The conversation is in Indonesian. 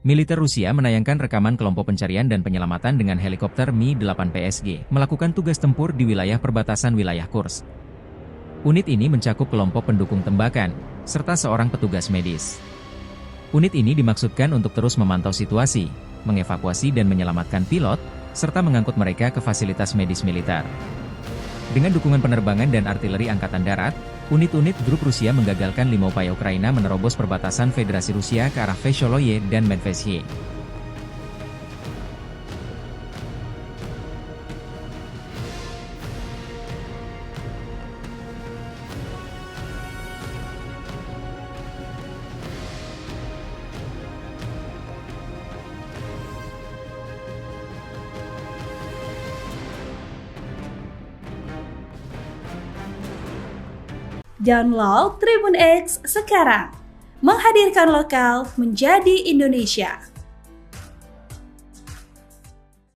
Militer Rusia menayangkan rekaman kelompok pencarian dan penyelamatan dengan helikopter Mi-8 PSG melakukan tugas tempur di wilayah perbatasan wilayah Kursk. Unit ini mencakup kelompok pendukung tembakan, serta seorang petugas medis. Unit ini dimaksudkan untuk terus memantau situasi, mengevakuasi dan menyelamatkan pilot, serta mengangkut mereka ke fasilitas medis militer. Dengan dukungan penerbangan dan artileri Angkatan Darat, unit-unit grup Rusia menggagalkan 5 upaya Ukraina menerobos perbatasan Federasi Rusia ke arah Vesholoye dan Medvesye. Download Tribun X sekarang, menghadirkan lokal menjadi Indonesia.